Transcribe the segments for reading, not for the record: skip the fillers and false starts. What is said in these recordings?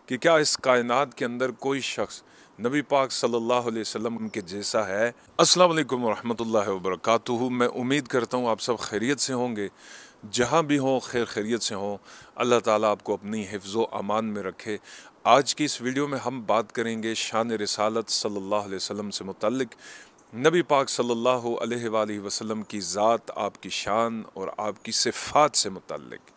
کہ کیا اس کائنات کے اندر کوئی شخص نبی پاک صلی اللہ علیہ وسلم کے جیسا ہے؟ السلام علیکم ورحمۃ اللہ وبرکاتہ۔ میں امید کرتا ہوں آپ سب خیریت سے ہوں گے، جہاں بھی ہوں خیر خیریت سے ہوں۔ اللہ تعالیٰ آپ کو اپنی حفظ و امان میں رکھے۔ آج کی اس ویڈیو میں ہم بات کریں گے شان رسالت صلی اللہ علیہ وسلم سے متعلق، نبی پاک صلی اللہ علیہ وآلہ وسلم کی ذات، آپ کی شان اور آپ کی صفات سے متعلق،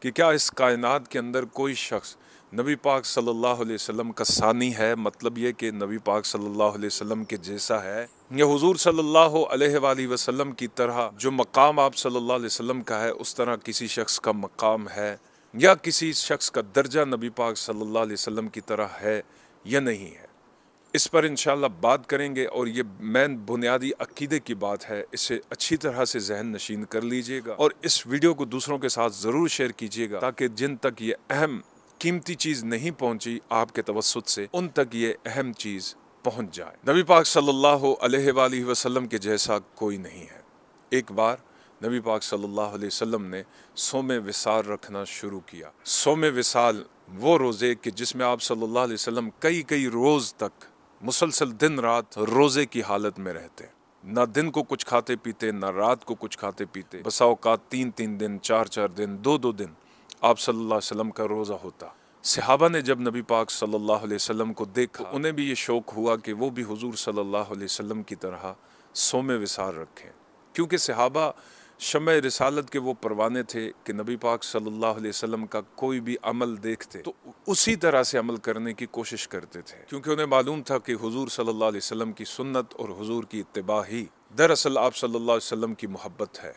کہ کیا اس کائنات کے اندر کوئی شخص نبی پاک صلی اللہ علیہ وسلم کا ثانی ہے، مطلب یہ کہ نبی پاک صلی اللہ علیہ وسلم کے جیسا ہے، یا حضور صلی اللہ علیہ وآلہ وسلم کی طرح جو مقام آپ صلی اللہ علیہ وسلم کا ہے اس طرح کسی شخص کا مقام ہے، یا کسی شخص کا درجہ نبی پاک صلی اللہ علیہ وسلم کی طرح ہے یا نہیں ہے۔ اس پر انشاءاللہ بات کریں گے، اور یہ مین بنیادی عقیدے کی بات ہے، اسے اچھی طرح سے ذہن نشین کر لیجئے گا، اور اس ویڈیو کو دوسروں کے ساتھ ضرور شیئر کیجئے گا تاکہ جن تک یہ اہم قیمتی چیز نہیں پہنچی آپ کے توسط سے، ان تک یہ اہم چیز پہنچ جائے۔ نبی پاک صلی اللہ علیہ وآلہ وسلم کے جیسا کوئی نہیں ہے۔ ایک بار نبی پاک صلی اللہ علیہ وسلم نے صوم وصال رکھنا شروع کیا۔ صوم وصال وہ روزے کہ جس میں آپ صلی اللہ علیہ وسلم کئی روز تک مسلسل دن رات روزے کی حالت میں رہتے، نہ دن کو کچھ کھاتے پیتے، نہ رات کو کچھ کھاتے پیتے، بسا اوقات 3 دن، 4 دن، 2 دن آپ صلی اللہ علیہ وسلم کا روزہ ہوتا۔ صحابہ نے جب نبی پاک صلی اللہ علیہ وسلم کو دیکھا، انہیں بھی یہ شوق ہوا کہ وہ بھی حضور صلی اللہ علیہ وسلم کی طرح صوم وصال رکھیں، کیونکہ صحابہ شمع رسالت کے وہ پروانے تھے کہ نبی پاک صلی اللہ علیہ وسلم کا کوئی بھی عمل دیکھتے تو اسی طرح سے عمل کرنے کی کوشش کرتے تھے، کیونکہ انہیں معلوم تھا کہ حضور صلی اللہ علیہ وسلم کی سنت اور حضور کی اتباع ہی دراصل آپ صلی اللہ علیہ وسلم کی محبت ہے۔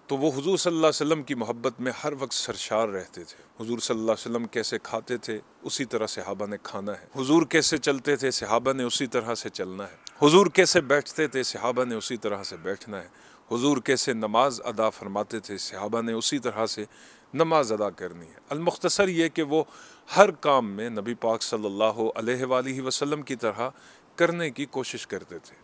تو وہ حضور صلی اللہ علیہ وسلم کی محبت میں ہر وقت سرشار رہتے تھے۔ حضور صلی اللہ علیہ وسلم کیسے کھاتے تھے اسی طرح صحابہ نے کھانا ہے، حضور کیسے چلتے تھے صحابہ نے اسی طرح سے چلنا ہے، حضور کیسے بیٹھتے تھے صحابہ نے اسی طرح سے بیٹھنا ہے، حضور کیسے نماز ادا فرماتے تھے صحابہ نے اسی طرح سے نماز ادا کرنی ہے۔ المختصر یہ کہ وہ ہر کام میں نبی پاک صلی اللہ علیہ وآلہ وسلم کی طرح کرنے کی کوشش کرتے تھے۔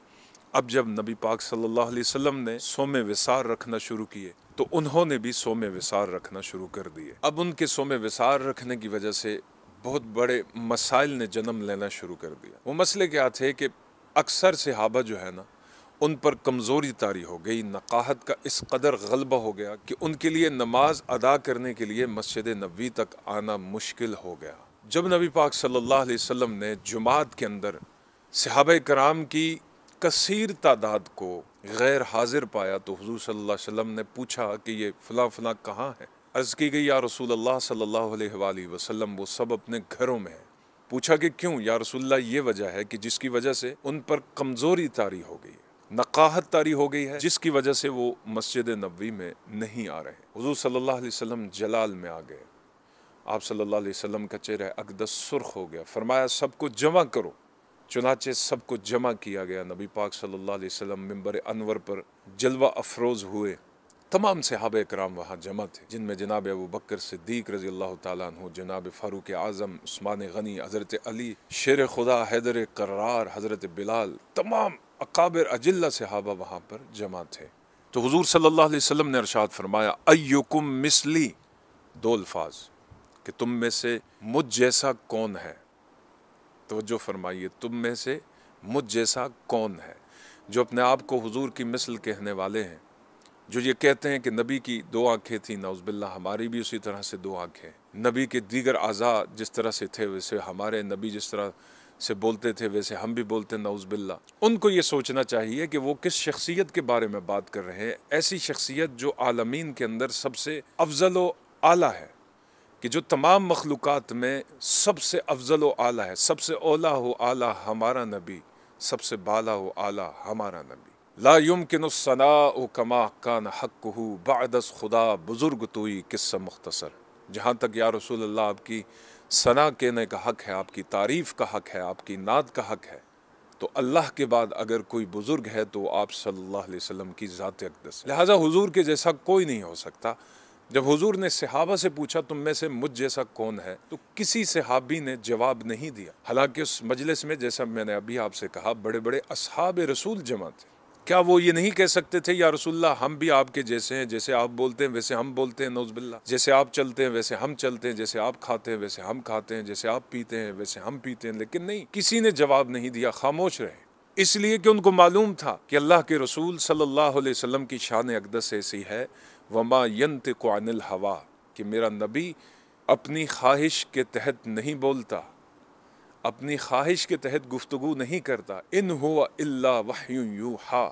اب جب نبی پاک صلی اللہ علیہ وسلم نے صوم وصال رکھنا شروع کیے تو انہوں نے بھی صوم وصال رکھنا شروع کر دیے۔ اب ان کے صوم وصال رکھنے کی وجہ سے بہت بڑے مسائل نے جنم لینا شروع کر دیا۔ وہ مسئلے کیا تھے کہ اکثر صحابہ جو ہے نا، ان پر کمزوری طاری ہو گئی، نقاہت کا اس قدر غلبہ ہو گیا کہ ان کے لیے نماز ادا کرنے کے لیے مسجد نبوی تک آنا مشکل ہو گیا۔ جب نبی پاک صلی اللہ علیہ وسلم نے جماعت کے اندر صحابہ کرام کی کثیر تعداد کو غیر حاضر پایا تو حضور صلی اللہ علیہ وسلم نے پوچھا کہ یہ فلاں فلاں کہاں ہے؟ عرض کی گئی یا رسول اللہ صلی اللہ علیہ وآلہ وسلم وہ سب اپنے گھروں میں ہیں۔ پوچھا کہ کیوں؟ یا رسول اللہ یہ وجہ ہے کہ جس کی وجہ سے ان پر کمزوری طاری ہو گئی ہے، نقاہت طاری ہو گئی ہے، جس کی وجہ سے وہ مسجد نبوی میں نہیں آ رہے۔ حضور صلی اللہ علیہ وسلم جلال میں آ گئے، آپ صلی اللہ علیہ وسلم کا چہرہ اقدس سرخ ہو گیا، فرمایا سب کو جمع کرو۔ چنانچہ سب کو جمع کیا گیا، نبی پاک صلی اللہ علیہ وسلم منبر انور پر جلوہ افروز ہوئے، تمام صحابہ کرام وہاں جمع تھے، جن میں جناب ابو بکر صدیق رضی اللہ تعالیٰ عنہ، جناب فاروق اعظم، عثمان غنی، حضرت علی شیر خدا، حیدر قرار، حضرت بلال، تمام اکابر اجلہ صحابہ وہاں پر جمع تھے۔ تو حضور صلی اللہ علیہ وسلم نے ارشاد فرمایا ایکم مثلی، 2 الفاظ کہ تم میں سے مجھ جیسا کون ہے؟ توجہ فرمائیے، تم میں سے مجھ جیسا کون ہے؟ جو اپنے آپ کو حضور کی مثل کہنے والے ہیں، جو یہ کہتے ہیں کہ نبی کی 2 آنکھیں تھیں، نعوذ باللہ ہماری بھی اسی طرح سے 2 آنکھیں، نبی کے دیگر اعضاء جس طرح سے تھے ویسے ہمارے، نبی جس طرح سے بولتے تھے ویسے ہم بھی بولتے ہیں، نعوذ باللہ۔ ان کو یہ سوچنا چاہیے کہ وہ کس شخصیت کے بارے میں بات کر رہے ہیں، ایسی شخصیت جو عالمین کے اندر سب سے افضل و اعلیٰ ہے، کہ جو تمام مخلوقات میں سب سے افضل و اعلیٰ ہے، سب سے اولیٰ و اعلیٰ ہمارا نبی، سب سے بالا و اعلیٰ ہمارا نبی۔ لا یمکن الثناء کما کان حقہ بعد از خدا بزرگ توئی قصہ مختصر۔ جہاں تک یا رسول اللہ آپ کی ثنا کہنے کا حق ہے، آپ کی تعریف کا حق ہے، آپ کی نعت کا حق ہے، تو اللہ کے بعد اگر کوئی بزرگ ہے تو آپ صلی اللہ علیہ وسلم کی ذات اقدس ہے۔ لہٰذا حضور کے جیسا کوئی نہیں ہو سکتا۔ جب حضور نے صحابہ سے پوچھا تم میں سے مجھ جیسا کون ہے، تو کسی صحابی نے جواب نہیں دیا، حالانکہ اس مجلس میں جیسا میں نے ابھی آپ سے کہا بڑے بڑے اصحاب رسول جمع تھے، کیا وہ یہ نہیں کہہ سکتے تھے یا رسول اللہ ہم بھی آپ کے جیسے ہیں، جیسے آپ بولتے ہیں ویسے ہم بولتے ہیں، نعوذ باللہ، جیسے آپ چلتے ہیں ویسے ہم چلتے ہیں، جیسے آپ کھاتے ہیں ویسے ہم کھاتے ہیں، جیسے آپ پیتے ہیں ویسے ہم پیتے ہیں؟ لیکن نہیں، کسی نے جواب نہیں دیا، خاموش رہے، اس لیے کہ ان کو معلوم تھا کہ اللہ کے رسول صلی اللہ علیہ وسلم کی شان اقدس ایسی ہے، وما ينطق عن الهوى، کہ میرا نبی اپنی خواہش کے تحت نہیں بولتا، اپنی خواہش کے تحت گفتگو نہیں کرتا، ان ہوا الا وحی یوحا،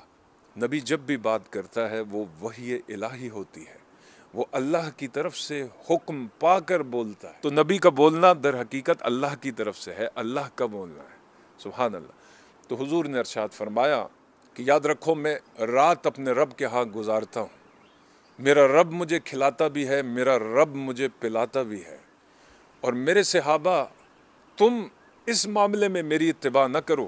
نبی جب بھی بات کرتا ہے وہ وحی الہی ہوتی ہے، وہ اللہ کی طرف سے حکم پا کر بولتا ہے۔ تو نبی کا بولنا در حقیقت اللہ کی طرف سے ہے، اللہ کا بولنا ہے، سبحان اللہ۔ تو حضور نے ارشاد فرمایا کہ یاد رکھو میں رات اپنے رب کے ہاں گزارتا ہوں، میرا رب مجھے کھلاتا بھی ہے، میرا رب مجھے پلاتا بھی ہے، اور میرے صحابہ تم اس معاملے میں میری اتباع نہ کرو،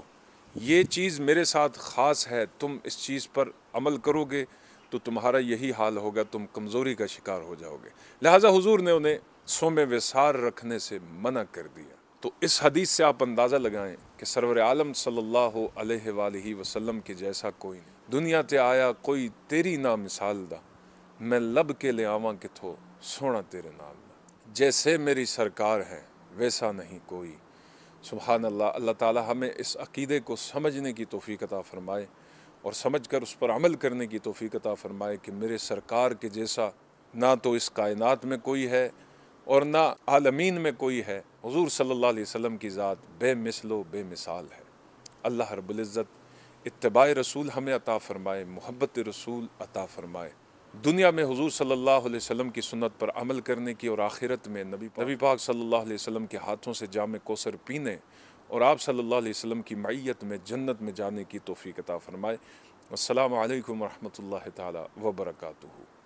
یہ چیز میرے ساتھ خاص ہے، تم اس چیز پر عمل کرو گے تو تمہارا یہی حال ہوگا، تم کمزوری کا شکار ہو جاؤ گے۔ لہٰذا حضور نے انہیں صوم وثار رکھنے سے منع کر دیا۔ تو اس حدیث سے آپ اندازہ لگائیں کہ سرور عالم صلی اللہ علیہ وآلہ وسلم کے جیسا کوئی نہیں۔ دنیا تے آیا کوئی تیری نا مثال دا، میں لب کے لے آواں کہ تھو سونا تیرے نال دا، جیسے میری سرکار ہے ویسا نہیں کوئی۔ سبحان اللہ۔ اللہ تعالی ہمیں اس عقیدے کو سمجھنے کی توفیق عطا فرمائے اور سمجھ کر اس پر عمل کرنے کی توفیق عطا فرمائے کہ میرے سرکار کے جیسا نہ تو اس کائنات میں کوئی ہے اور نہ عالمین میں کوئی ہے۔ حضور صلی اللہ علیہ وسلم کی ذات بے مثل و بے مثال ہے۔ اللہ رب العزت اتباع رسول ہمیں عطا فرمائے، محبت رسول عطا فرمائے، دنیا میں حضور صلی اللہ علیہ وسلم کی سنت پر عمل کرنے کی اور آخرت میں نبی پاک صلی اللہ علیہ وسلم کے ہاتھوں سے جام کوثر پینے اور آپ صلی اللہ علیہ وسلم کی معیت میں جنت میں جانے کی توفیق عطا فرمائے۔ السلام علیکم ورحمۃ اللہ تعالی وبرکاتہ۔